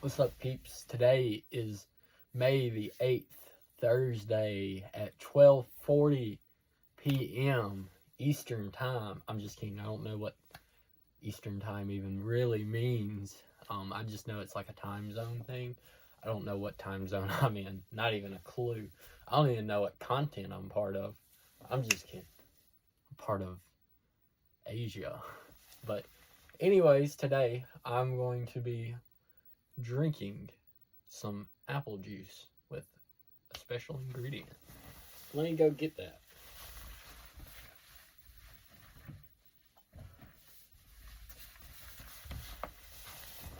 What's up, peeps? Today is May the 8th, Thursday at 12:40 p.m. Eastern Time. I'm just kidding. I don't know what Eastern Time even really means. I just know it's like a time zone thing. I don't know what time zone I'm in. Not even a clue. I don't even know what continent I'm part of. I'm just kidding. I'm part of Asia. But anyways, today I'm going to be drinking some apple juice with a special ingredient. Let me go get that.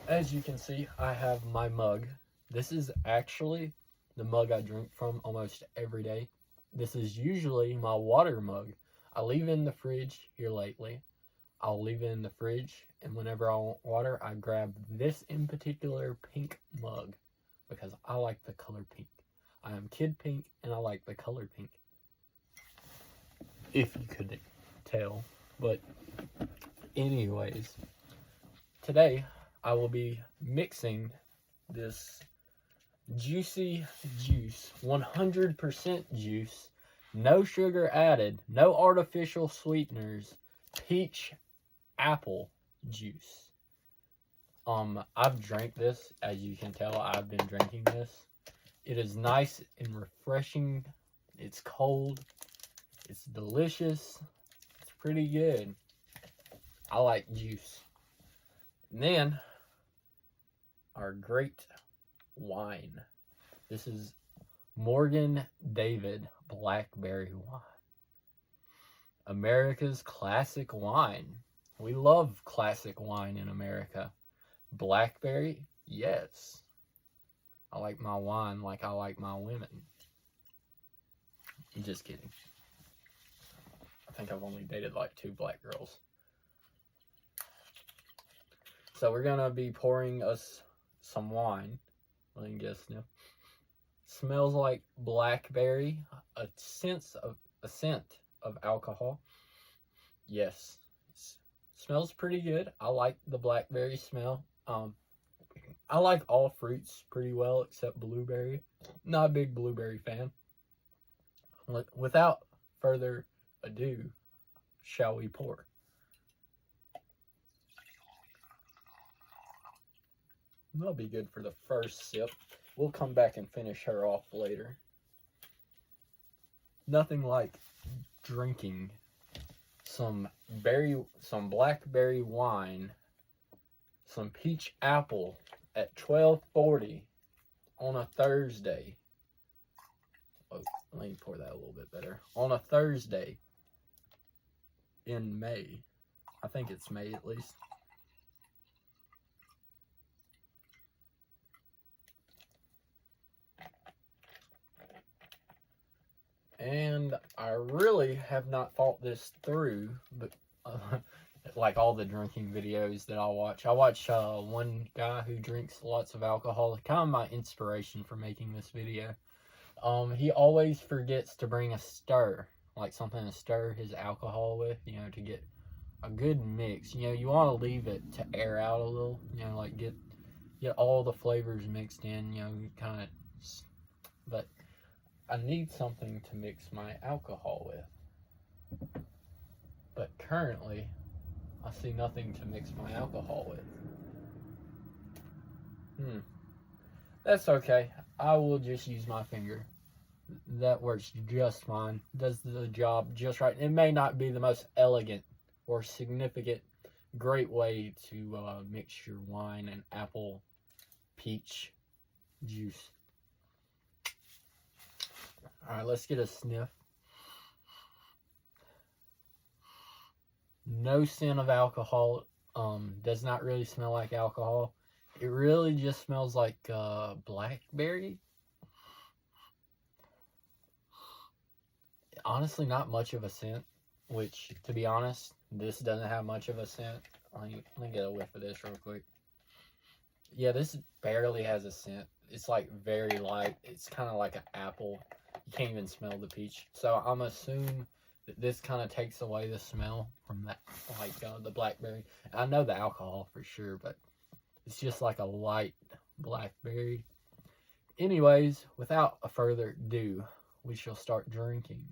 As you can see, I have my mug. This is actually the mug I drink from almost every day. This is usually my water mug. I leave it in the fridge here lately. I'll leave it in the fridge, and whenever I want water, I grab this in particular pink mug because I like the color pink. I am kid pink, and I like the color pink. If you could tell. But anyways, today I will be mixing this juicy juice, 100% juice, no sugar added, no artificial sweeteners, peach apple juice. I've drank this. As you can tell, I've been drinking this. It is nice and refreshing. It's cold. It's delicious. It's pretty good. I like juice. And then our great wine. This is Morgan David Blackberry wine. America's classic wine. We love classic wine in America. Blackberry, yes. I like my wine like I like my women. I'm just kidding. I think I've only dated like 2 black girls. So we're gonna be pouring us some wine. Let me guess now. Smells like blackberry. A scent of alcohol. Yes. Smells pretty good. I like the blackberry smell. I like all fruits pretty well except blueberry. Not a big blueberry fan. Without further ado, shall we pour? That'll be good for the first sip. We'll come back and finish her off later. Nothing like drinking some blackberry wine, some peach apple at 12:40 on a Thursday. Oh, let me pour that a little bit better. On a Thursday in May. I think it's May at least. And I really have not thought this through, but like all the drinking videos that I watch. I watch one guy who drinks lots of alcohol, kind of my inspiration for making this video. He always forgets to bring a stir, like something to stir his alcohol with, to get a good mix. You want to leave it to air out a little, like get all the flavors mixed in, kind of, but I need something to mix my alcohol with. But currently, I see nothing to mix my alcohol with. That's okay. I will just use my finger. That works just fine. Does the job just right. It may not be the most elegant or significant, great way to mix your wine and apple peach juice. Alright, let's get a sniff. No scent of alcohol. Does not really smell like alcohol. It really just smells like blackberry. Honestly, not much of a scent. Which, to be honest, this doesn't have much of a scent. Let me get a whiff of this real quick. Yeah, this barely has a scent. It's like very light. It's kind of like an apple. You can't even smell the peach. So I'm assuming that this kind of takes away the smell from that, like the blackberry. I know the alcohol for sure, but it's just like a light blackberry. Anyways, without a further ado, we shall start drinking.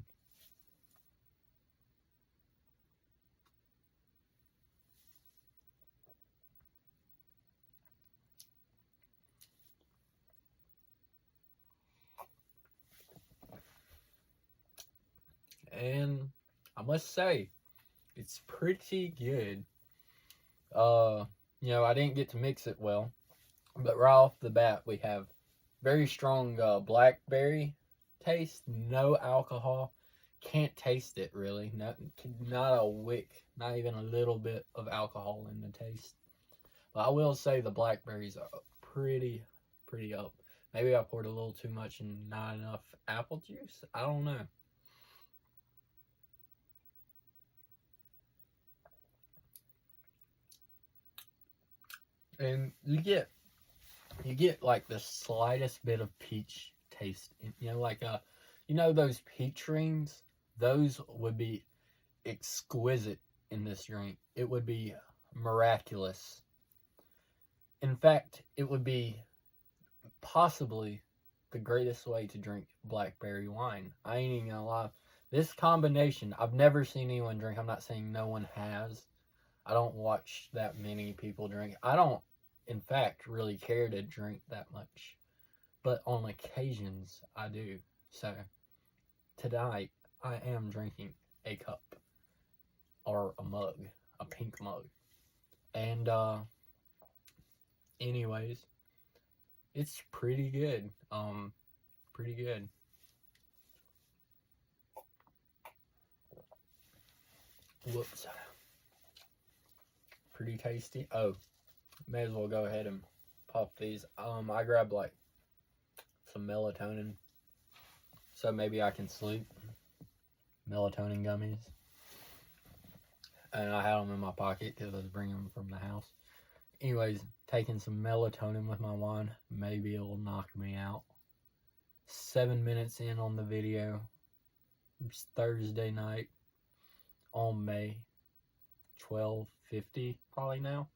And I must say, it's pretty good. You know, I didn't get to mix it well, but right off the bat, we have very strong blackberry taste, no alcohol. Can't taste it really. Not a wick, not even a little bit of alcohol in the taste. But I will say the blackberries are pretty up. Maybe I poured a little too much and not enough apple juice. I don't know. And you get like the slightest bit of peach taste. You know, like you know those peach rings? Those would be exquisite in this drink. It would be miraculous. In fact, it would be possibly the greatest way to drink blackberry wine. I ain't even gonna lie. This combination, I've never seen anyone drink. I'm not saying no one has. I don't watch that many people drink. I don't, in fact, really care to drink that much. But on occasions, I do. So, tonight, I am drinking a cup. Or a mug. A pink mug. And, anyways, it's pretty good. Pretty good. Whoops. Pretty tasty. Oh, may as well go ahead and pop these. I grabbed like some melatonin, so maybe I can sleep. Melatonin gummies. And I had them in my pocket because I was bringing them from the house. Anyways, taking some melatonin with my wine, maybe it'll knock me out. 7 minutes in on the video. It's Thursday night on May 12:50 probably now.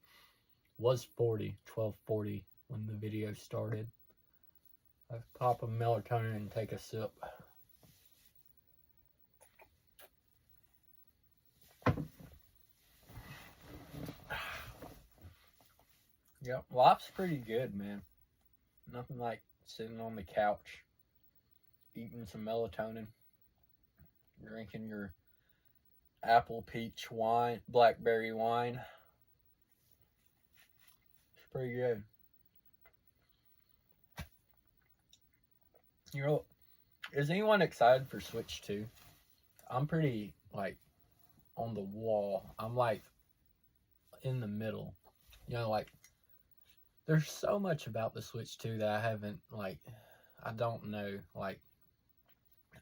Was 12:40 when the video started. I pop a melatonin and take a sip. Yep, life's pretty good, man. Nothing like sitting on the couch, eating some melatonin, drinking your apple peach wine, blackberry wine. It's pretty good. You know, is anyone excited for Switch 2? I'm pretty, like, on the wall. I'm, like, in the middle. You know, like, there's so much about the Switch 2 that I haven't, like, I don't know, like,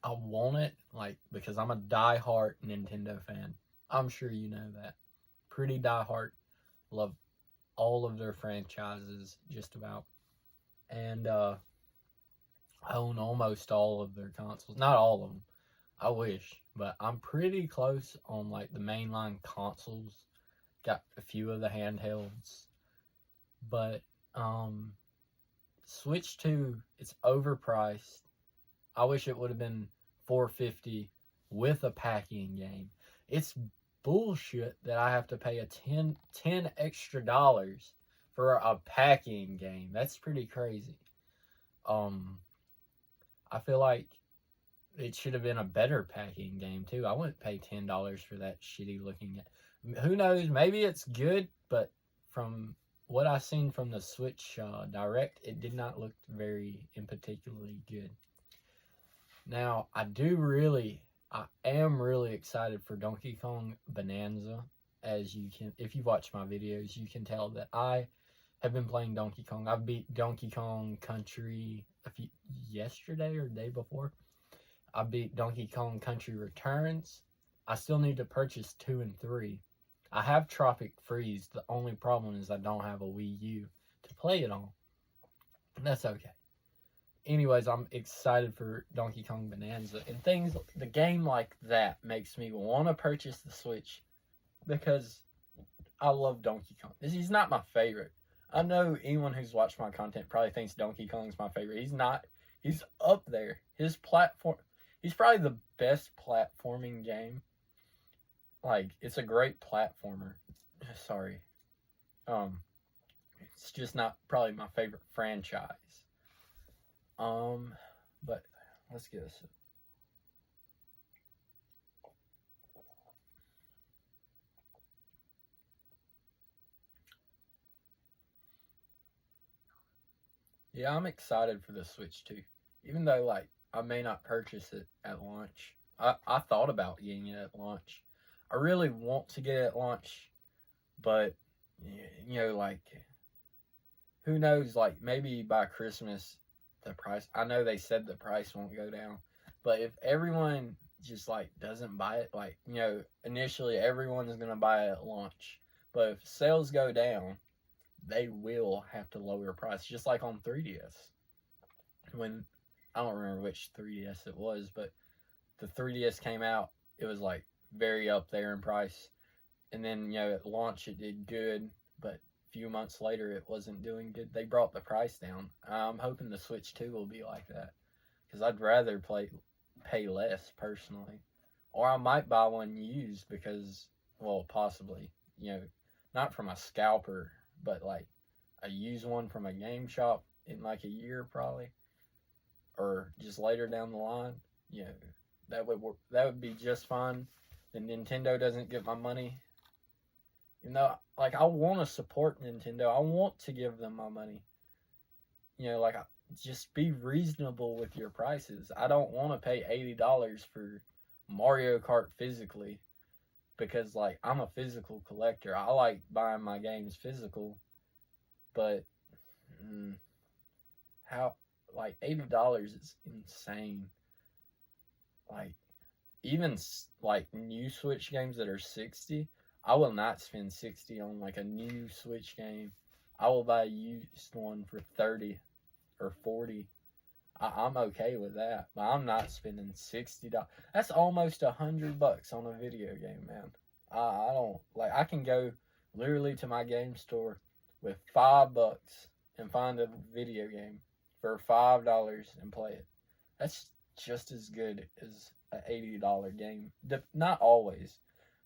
I want it, like, because I'm a die-hard Nintendo fan. I'm sure you know that. Pretty die-hard. Love all of their franchises, just about. And, I own almost all of their consoles. Not all of them. I wish. But I'm pretty close on, like, the mainline consoles. Got a few of the handhelds. But, Switch 2, it's overpriced. I wish it would have been $450 with a packing game. It's bullshit that I have to pay a $10 extra for a packing game. That's pretty crazy. I feel like it should have been a better packing game too. I wouldn't pay $10 for that shitty looking. Who knows? Maybe it's good, but from what I've seen from the Switch Direct, it did not look very in particularly good. Now, I am really excited for Donkey Kong Bonanza. As you can, if you watch my videos, you can tell that I have been playing Donkey Kong. I beat Donkey Kong Country yesterday or the day before. I beat Donkey Kong Country Returns. I still need to purchase 2 and 3. I have Tropic Freeze. The only problem is I don't have a Wii U to play it on. That's okay. Anyways, I'm excited for Donkey Kong Bonanza. And the game like that makes me want to purchase the Switch because I love Donkey Kong. He's not my favorite. I know anyone who's watched my content probably thinks Donkey Kong's my favorite. He's not. He's up there. His platform. He's probably the best platforming game. Like, it's a great platformer. Sorry. It's just not probably my favorite franchise. But let's get this. Yeah, I'm excited for the Switch too. Even though, like, I may not purchase it at launch. I thought about getting it at launch. I really want to get it at launch, but, you know, like, who knows, like, maybe by Christmas, the price, I know they said the price won't go down, but if everyone just, like, doesn't buy it, like, you know, initially everyone is going to buy it at launch, but if sales go down, they will have to lower price, just like on 3DS. When, I don't remember which 3DS it was, but the 3DS came out, it was like very up there in price. And then, you know, at launch it did good, but a few months later it wasn't doing good. They brought the price down. I'm hoping the Switch 2 will be like that, because I'd rather pay less personally. Or I might buy one used because, well, possibly, you know, not from a scalper, but like a used one from a game shop in like a year probably, or just later down the line. You know, that would be just fine. And Nintendo doesn't get my money. You know, like, I want to support Nintendo. I want to give them my money. You know, like, just be reasonable with your prices. I don't want to pay $80 for Mario Kart physically, because, like, I'm a physical collector. I like buying my games physical, but how, like, $80 is insane. Like, even, like, new Switch games that are 60, I will not spend 60 on, like, a new Switch game. I will buy a used one for 30 or 40. I'm okay with that, but I'm not spending $60. That's almost $100 on a video game, man. I don't, like, I can go literally to my game store with $5 and find a video game for $5 and play it. That's just as good as an $80 game. Not always.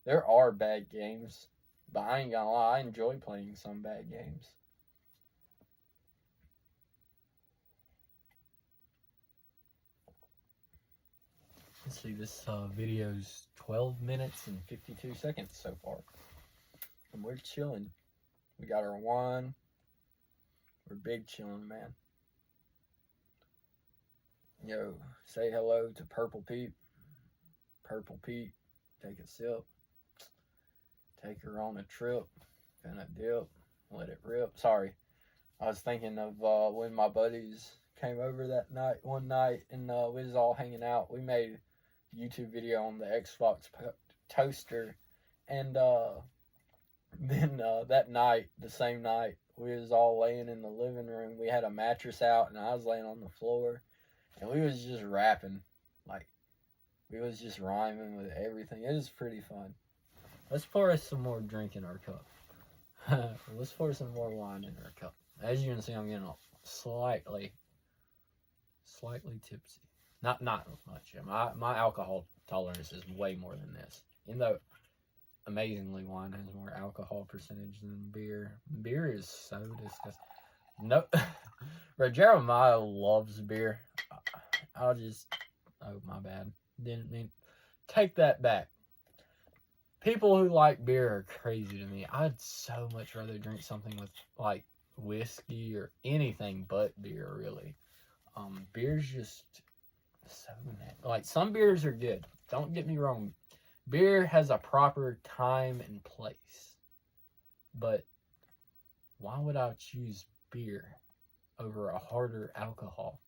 There are bad games, but I ain't gonna lie, I enjoy playing some bad games. Let's see, this video's 12 minutes and 52 seconds so far. And we're chilling. We got our wine. We're big chilling, man. Yo, say hello to Purple Pete. Purple Pete, take a sip. Take her on a trip. Finna dip. Let it rip. Sorry. I was thinking of when my buddies came over that night, one night, and we was all hanging out. We made a YouTube video on the Xbox toaster, and then that night, the same night, we was all laying in the living room. We had a mattress out, and I was laying on the floor, and we was just rapping. Like, we was just rhyming with everything. It was pretty fun. Let's pour us some more drink in our cup. Let's pour some more wine in our cup. As you can see, I'm getting slightly tipsy. Not much. My alcohol tolerance is way more than this. Even though, amazingly, wine has more alcohol percentage than beer. Beer is so disgusting. No, bro, Jeremiah loves beer. Oh, my bad. Didn't mean, take that back. People who like beer are crazy to me. I'd so much rather drink something with, like, whiskey or anything but beer, really. Beer's just so like, some beers are good. Don't get me wrong. Beer has a proper time and place. But why would I choose beer over a harder alcohol?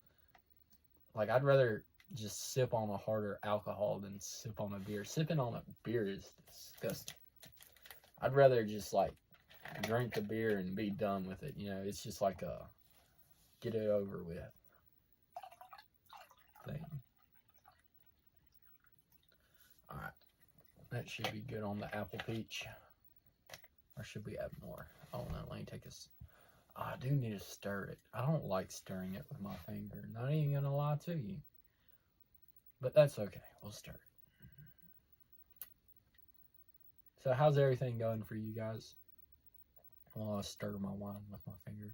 Like, I'd rather just sip on a harder alcohol than sip on a beer. Sipping on a beer is disgusting. I'd rather just, like, drink the beer and be done with it. You know, it's just like a get it over with thing. Alright. That should be good on the apple peach. Or should we add more? Oh no, let me take this. I do need to stir it. I don't like stirring it with my finger. Not even gonna lie to you. But that's okay. We'll stir it. So how's everything going for you guys? While I stir my wine with my finger.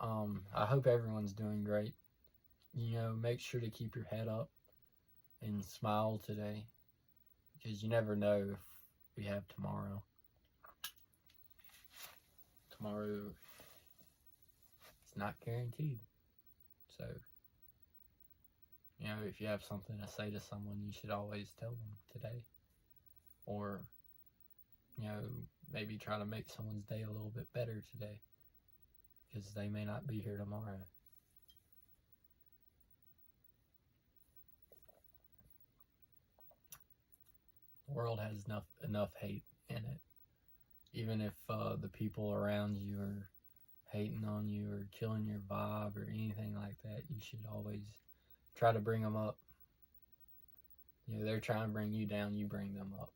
I hope everyone's doing great. You know, make sure to keep your head up and smile today, because you never know if we have tomorrow. Tomorrow, it's not guaranteed. So, you know, if you have something to say to someone, you should always tell them today. Or, you know, maybe try to make someone's day a little bit better today, because they may not be here tomorrow. The world has enough hate in it. Even if the people around you are hating on you or killing your vibe or anything like that, you should always try to bring them up. You know, they're trying to bring you down, you bring them up.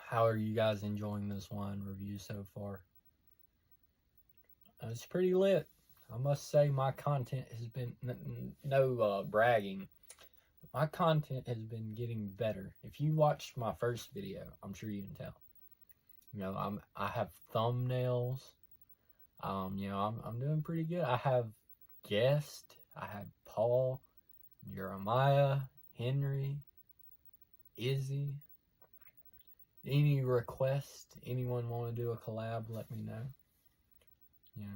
How are you guys enjoying this wine review so far? It's pretty lit. I must say my content has been, no bragging, my content has been getting better. If you watched my first video, I'm sure you can tell. You know, I have thumbnails. You know, I'm doing pretty good. I have guests. I have Paul, Jeremiah, Henry, Izzy. Any request, anyone want to do a collab, let me know. You know.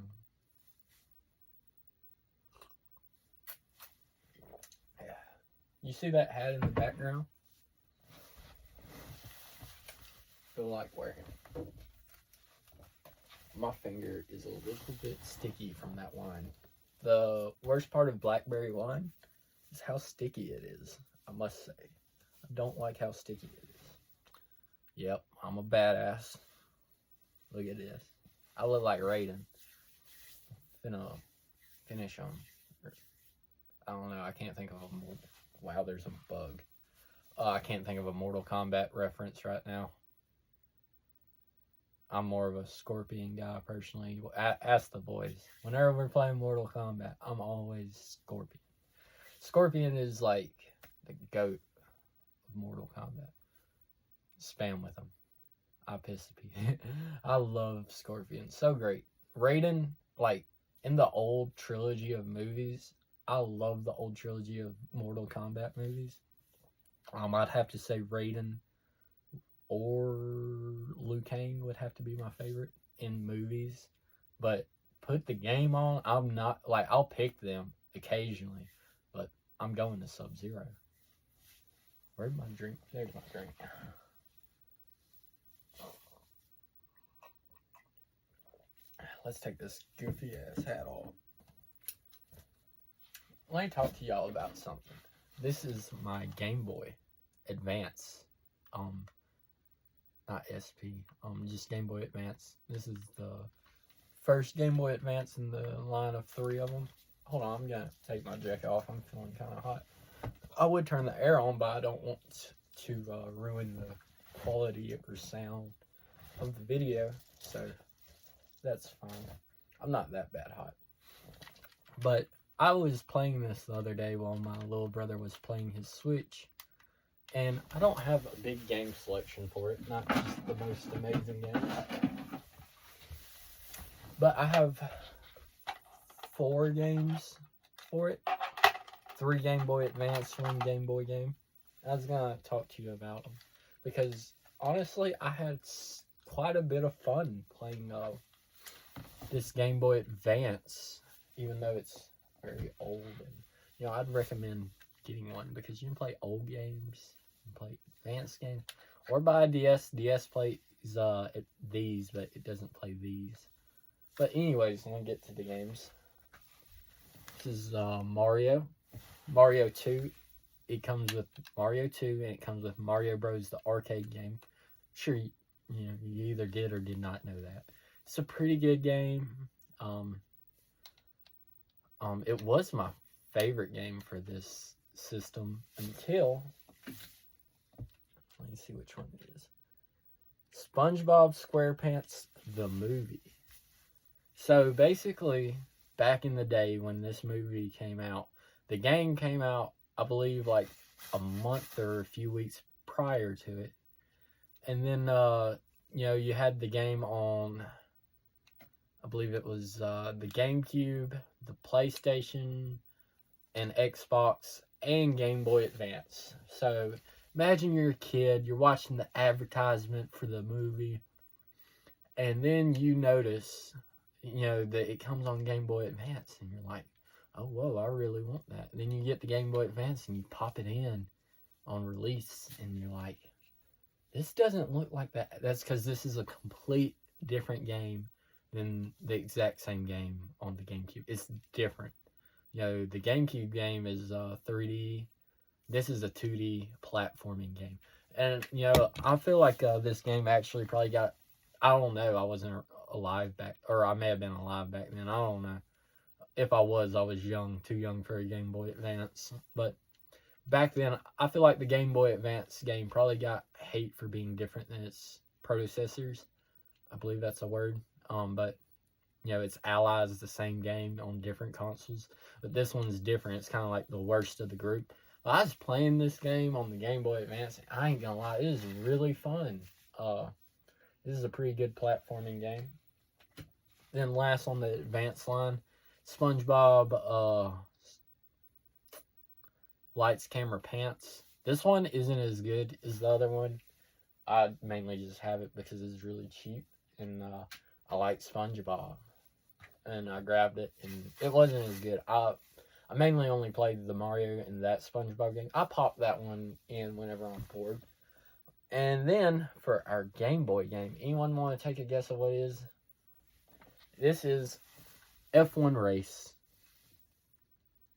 Yeah. You see that hat in the background? Feel like wearing it. My finger is a little bit sticky from that wine. The worst part of blackberry wine is how sticky it is, I must say. I don't like how sticky it is. Yep, I'm a badass. Look at this. I look like Raiden. Finna finish him. I don't know. I can't think of a more. Wow, there's a bug. I can't think of a Mortal Kombat reference right now. I'm more of a Scorpion guy personally. Ask the boys. Whenever we're playing Mortal Kombat, I'm always Scorpion. Scorpion is like the GOAT of Mortal Kombat. Spam with him. I piss the people. I love Scorpion. So great. Raiden, like in the old trilogy of movies, I love the old trilogy of Mortal Kombat movies. I'd have to say Raiden or Liu Kang would have to be my favorite in movies. But put the game on, I'm not, like, I'll pick them occasionally, but I'm going to Sub-Zero. Where'd my drink? There's my drink. Let's take this goofy ass hat off. Let me talk to y'all about something. This is my Game Boy Advance. Not SP. Just Game Boy Advance. This is the first Game Boy Advance in the line of 3 of them. Hold on, I'm gonna take my jacket off. I'm feeling kind of hot. I would turn the air on, but I don't want to ruin the quality or sound of the video, so that's fine. I'm not that bad hot. But I was playing this the other day while my little brother was playing his Switch, and I don't have a big game selection for it, not just the most amazing game. But I have 4 games for it. 3 Game Boy Advance, 1 Game Boy game. I was gonna talk to you about them because honestly, I had quite a bit of fun playing this Game Boy Advance, even though it's very old. And you know, I'd recommend getting one because you can play old games, you can play advanced games, or buy a DS. DS plays these, but it doesn't play these. But anyways, let me get to the games. This is Mario 2. It comes with Mario 2, and it comes with Mario Bros. The arcade game. Sure, you know, you either did or did not know that. It's a pretty good game. It was my favorite game for this system until, let me see which one it is. SpongeBob SquarePants the movie. So basically, back in the day when this movie came out, the game came out, I believe, like a month or a few weeks prior to it. And then, you had the game on, I believe it was the GameCube, the PlayStation, and Xbox, and Game Boy Advance. So imagine you're a kid, you're watching the advertisement for the movie, and then you notice, that it comes on Game Boy Advance, and you're like, oh, whoa, I really want that. And then you get the Game Boy Advance, and you pop it in on release, and you're like, this doesn't look like that. That's because this is a complete different game than the exact same game on the GameCube. It's different. The GameCube game is 3D. This is a 2D platforming game. And, I feel like this game actually probably got, I don't know, I wasn't alive back, or I may have been alive back then. I don't know. If I was young, too young for a Game Boy Advance. But back then, I feel like the Game Boy Advance game probably got hate for being different than its predecessors. I believe that's a word. But its allies is the same game on different consoles. But this one's different. It's kind of like the worst of the group. But I was playing this game on the Game Boy Advance. And I ain't gonna lie, it is really fun. This is a pretty good platforming game. Then last on the Advance line, SpongeBob Lights, Camera, Pants. This one isn't as good as the other one. I mainly just have it because it's really cheap, and I like SpongeBob, and I grabbed it, and it wasn't as good. I mainly only played the Mario and that SpongeBob game. I popped that one in whenever I'm bored. And then for our Game Boy game, anyone want to take a guess of what it is? This is F1 Race.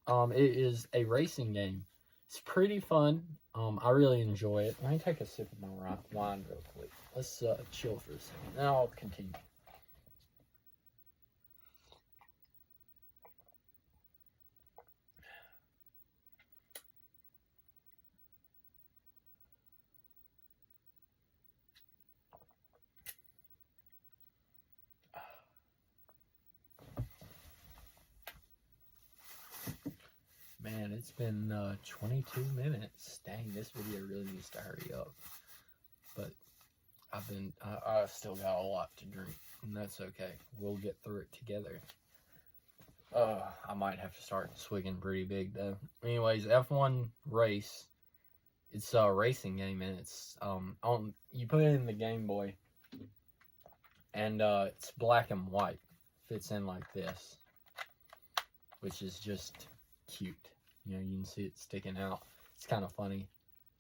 It is a racing game. It's pretty fun. I really enjoy it. Let me take a sip of my wine real quick. Let's chill for a second, then I'll continue. Man, it's been 22 minutes. Dang, this video really needs to hurry up. But I still got a lot to drink, and that's okay. We'll get through it together. I might have to start swigging pretty big, though. Anyways, F1 Race. It's a racing game, and it's, you put it in the Game Boy, and it's black and white. Fits in like this, which is just cute. You can see it sticking out. It's kind of funny.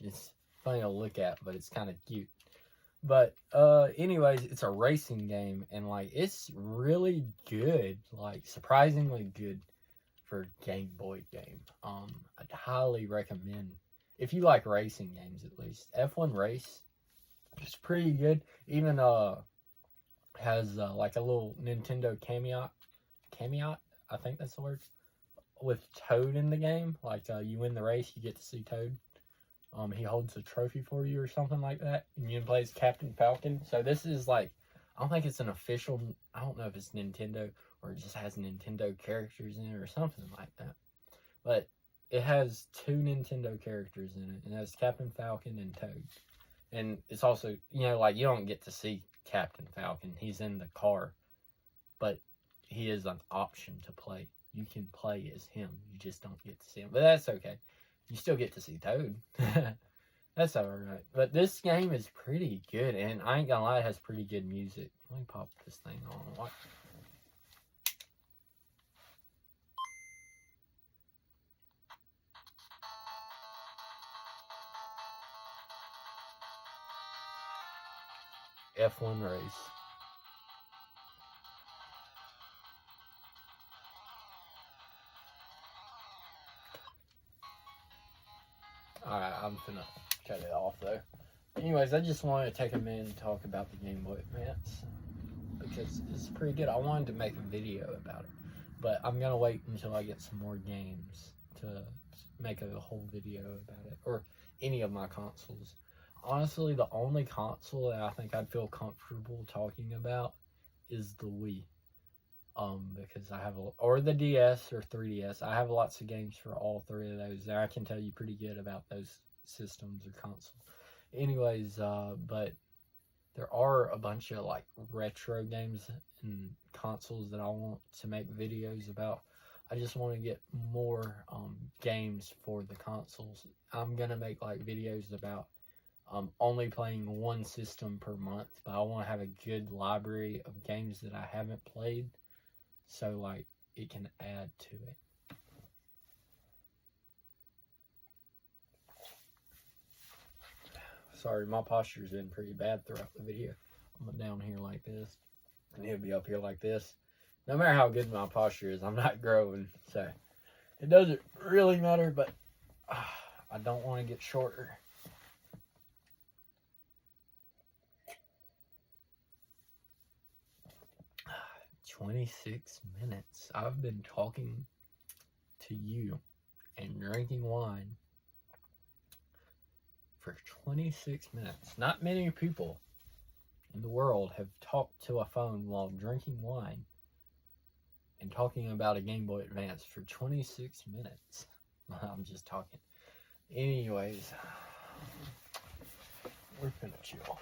It's funny to look at, but it's kind of cute. But anyways, it's a racing game, and like it's really good, like surprisingly good for a Game Boy game. I'd highly recommend, if you like racing games at least. F1 Race is pretty good. Even has like a little Nintendo caveat, I think that's the word, with Toad in the game. Like you win the race, you get to see Toad. He holds a trophy for you or something like that, and you can play as Captain Falcon. So this is like, I don't think it's an official, I don't know if it's Nintendo or it just has Nintendo characters in it or something like that. But it has 2 Nintendo characters in it. It has Captain Falcon and Toad. And it's also, like you don't get to see Captain Falcon. He's in the car. But he is an option to play. You can play as him. You just don't get to see him. But that's okay. You still get to see Toad. That's alright. But this game is pretty good. And I ain't gonna lie, it has pretty good music. Let me pop this thing on. What? F1 Race. Alright, I'm finna cut it off though. Anyways, I just wanted to take a minute and talk about the Game Boy Advance, because it's pretty good. I wanted to make a video about it, but I'm gonna wait until I get some more games to make a whole video about it, or any of my consoles. honestly, the only console that I think I'd feel comfortable talking about is the Wii. Because I have or the DS or 3DS. I have lots of games for all three of those. And I can tell you pretty good about those systems or consoles. Anyways, but there are a bunch of like retro games and consoles that I want to make videos about. I just want to get more games for the consoles. I'm gonna make like videos about only playing one system per month, but I want to have a good library of games that I haven't played, so like it can add to it. Sorry, my posture's been pretty bad throughout the video. I'm down here like this, and he'll be up here like this. No matter how good my posture is, I'm not growing, so it doesn't really matter, but I don't want to get shorter. 26 minutes. I've been talking to you and drinking wine for 26 minutes. Not many people in the world have talked to a phone while drinking wine and talking about a Game Boy Advance for 26 minutes. I'm just talking. Anyways, we're gonna chill.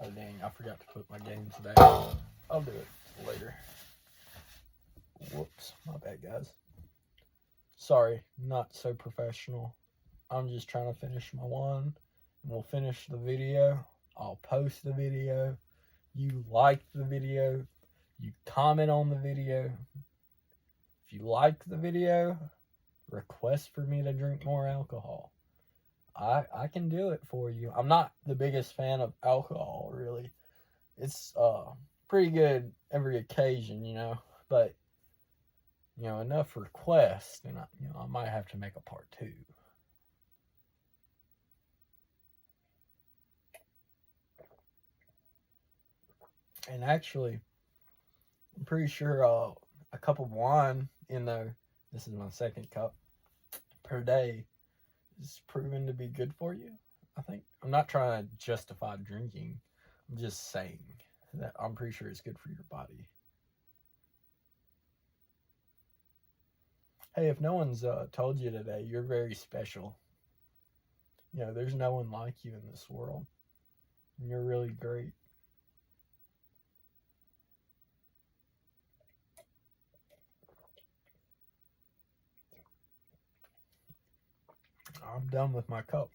Oh dang, I forgot to put my games back. I'll do it later. Whoops, my bad guys. Sorry, not so professional. I'm just trying to finish my wine, and we'll finish the video. I'll post the video. You like the video. You comment on the video. If you like the video, request for me to drink more alcohol. I can do it for you. I'm not the biggest fan of alcohol, really. It's pretty good every occasion, you know. But, you know, enough requests, and I might have to make a part 2. And actually, I'm pretty sure a cup of wine in there, this is my second cup, per day is proven to be good for you, I think. I'm not trying to justify drinking. I'm just saying that I'm pretty sure it's good for your body. Hey, if no one's told you today, you're very special. You know, there's no one like you in this world. And you're really great. I'm done with my cup.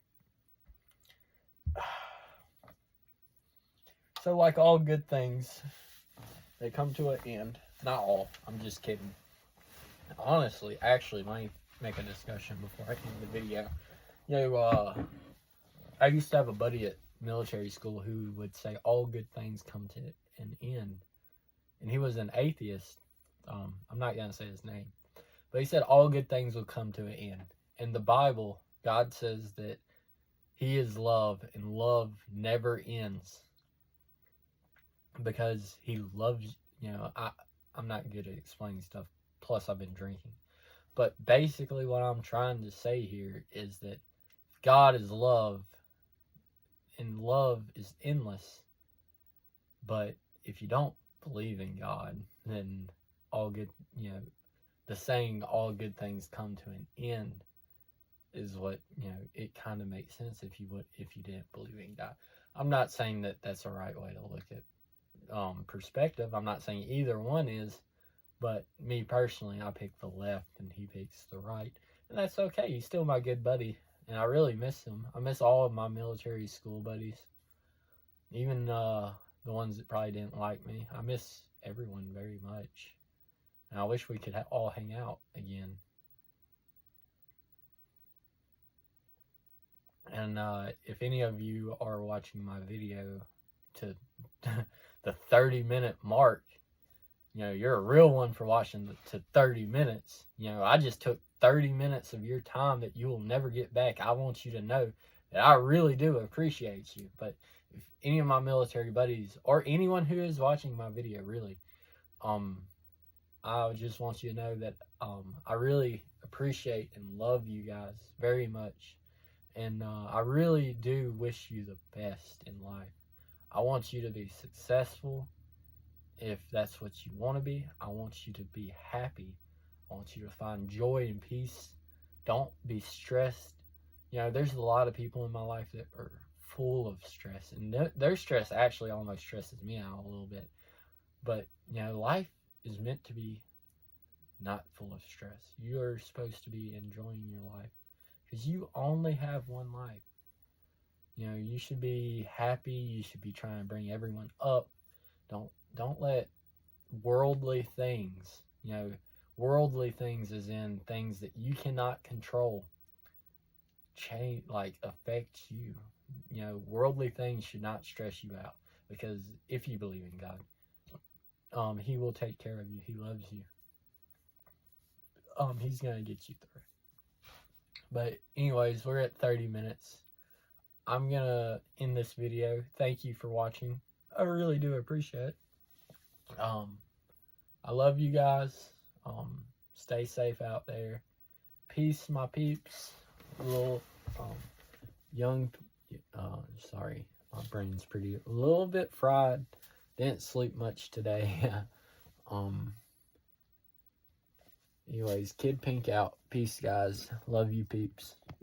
So, like all good things, they come to an end. Not all. I'm just kidding. Honestly, actually, let me make a discussion before I end the video. You know, I used to have a buddy at military school who would say all good things come to an end. And he was an atheist. I'm not going to say his name. But he said all good things will come to an end. In the Bible, God says that He is love, and love never ends. Because He loves, you know, I'm not good at explaining stuff. Plus, I've been drinking. But basically, what I'm trying to say here is that God is love, and love is endless. But if you don't believe in God, then all good, you know, the saying all good things come to an end is what, you know, it kind of makes sense if you didn't believe in God. I'm not saying that that's the right way to look at perspective. I'm not saying either one is, but me personally, I pick the left and he picks the right, and that's okay. He's still my good buddy, and I really miss him. I miss all of my military school buddies, even the ones that probably didn't like me. I miss everyone very much, and I wish we could all hang out again. And if any of you are watching my video to the 30-minute mark, you know, you're a real one for watching to 30 minutes. You know, I just took 30 minutes of your time that you will never get back. I want you to know that I really do appreciate you. But if any of my military buddies or anyone who is watching my video, really, I just want you to know that I really appreciate and love you guys very much. And I really do wish you the best in life. I want you to be successful if that's what you want to be. I want you to be happy. I want you to find joy and peace. Don't be stressed. You know, there's a lot of people in my life that are full of stress, and their stress actually almost stresses me out a little bit. But, you know, life is meant to be not full of stress. You are supposed to be enjoying your life because you only have one life. You know, you should be happy. You should be trying to bring everyone up. Don't let worldly things, you know, worldly things as in things that you cannot control, change, like, affect you. You know, worldly things should not stress you out, because if you believe in God, he will take care of you. He loves you. He's gonna get you through. But anyways, we're at 30 minutes. I'm gonna end this video. Thank you for watching. I really do appreciate it. I love you guys. Stay safe out there. Peace, my peeps. Little young, sorry, my brain's a little bit fried. Didn't sleep much today. Anyways, Kid Pink out. Peace, guys. Love you, peeps.